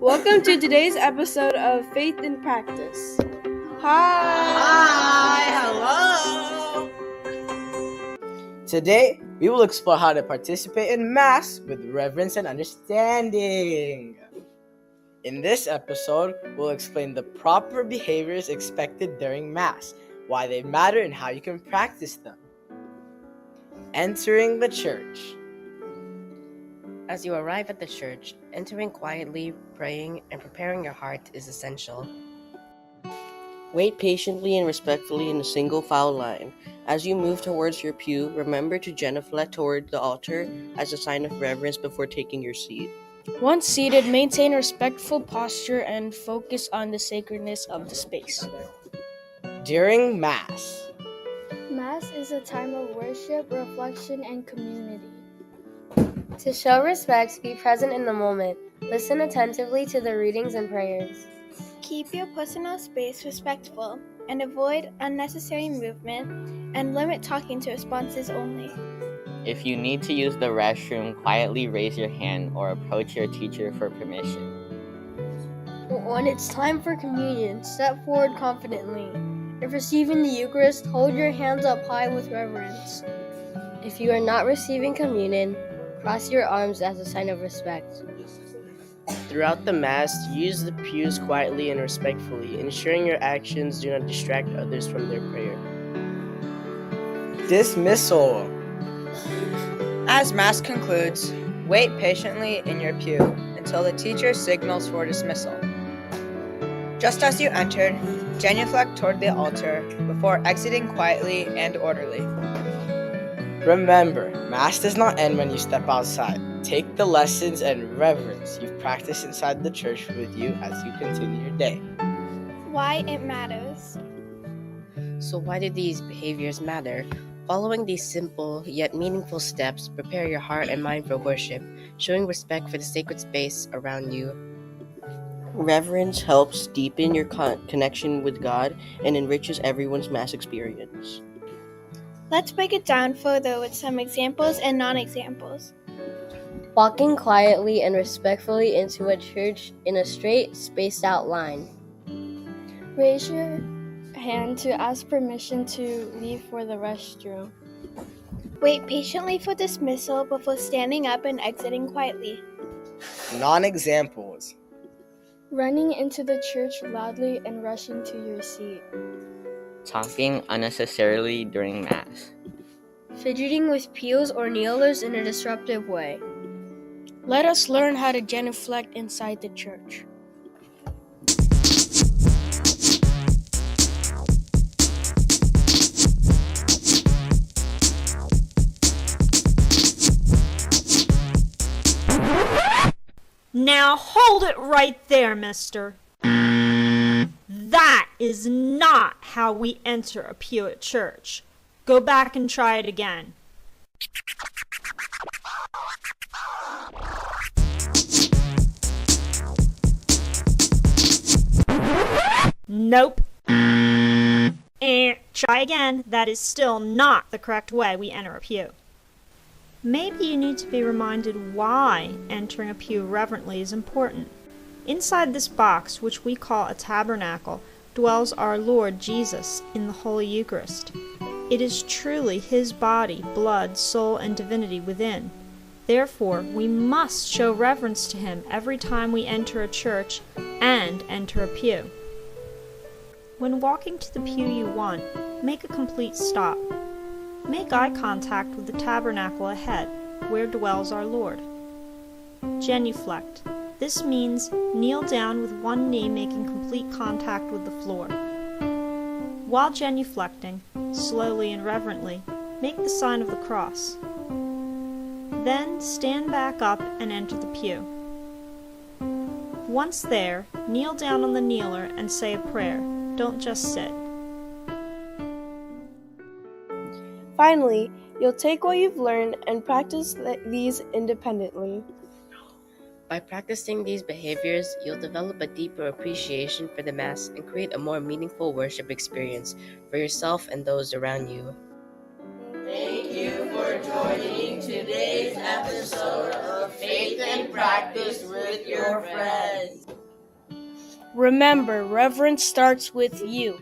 Welcome to today's episode of Faith in Practice. Hi, hello. Today, we will explore how to participate in Mass with reverence and understanding. In this episode, we'll explain the proper behaviors expected during Mass, why they matter, and how you can practice them. Entering the church. As you arrive at the church, entering quietly, praying, and preparing your heart is essential. Wait patiently and respectfully in a single file line. As you move towards your pew, remember to genuflect toward the altar as a sign of reverence before taking your seat. Once seated, maintain a respectful posture and focus on the sacredness of the space. During Mass. Mass is a time of worship, reflection, and community. To show respect, be present in the moment. Listen attentively to the readings and prayers. Keep your personal space respectful and avoid unnecessary movement and limit talking to responses only. If you need to use the restroom, quietly raise your hand or approach your teacher for permission. When it's time for communion, step forward confidently. If receiving the Eucharist, hold your hands up high with reverence. If you are not receiving communion, cross your arms as a sign of respect. Throughout the Mass, use the pews quietly and respectfully, ensuring your actions do not distract others from their prayer. Dismissal. As Mass concludes, wait patiently in your pew until the teacher signals for dismissal. Just as you entered, genuflect toward the altar before exiting quietly and orderly. Remember, Mass does not end when you step outside. Take the lessons and reverence you've practiced inside the church with you as you continue your day. Why it matters. So why do these behaviors matter? Following these simple yet meaningful steps, prepare your heart and mind for worship, showing respect for the sacred space around you. Reverence helps deepen your connection with God and enriches everyone's Mass experience. Let's break it down further with some examples and non-examples. Walking quietly and respectfully into a church in a straight, spaced-out line. Raise your hand to ask permission to leave for the restroom. Wait patiently for dismissal before standing up and exiting quietly. Non-examples. Running into the church loudly and rushing to your seat. Talking unnecessarily during Mass. Fidgeting with pews or kneelers in a disruptive way. Let us learn how to genuflect inside the church. Now hold it right there, mister. That is not how we enter a pew at church. Go back and try it again. Nope. Try again. That is still not the correct way we enter a pew. Maybe you need to be reminded why entering a pew reverently is important. Inside this box, which we call a tabernacle, dwells our Lord Jesus in the Holy Eucharist. It is truly His body, blood, soul, and divinity within. Therefore, we must show reverence to Him every time we enter a church and enter a pew. When walking to the pew you want, make a complete stop. Make eye contact with the tabernacle ahead, where dwells our Lord. Genuflect. This means kneel down with one knee making complete contact with the floor. While genuflecting, slowly and reverently, make the sign of the cross. Then stand back up and enter the pew. Once there, kneel down on the kneeler and say a prayer. Don't just sit. Finally, you'll take what you've learned and practice these independently. By practicing these behaviors, you'll develop a deeper appreciation for the Mass and create a more meaningful worship experience for yourself and those around you. Thank you for joining today's episode of Faith and Practice with your friends. Remember, reverence starts with you.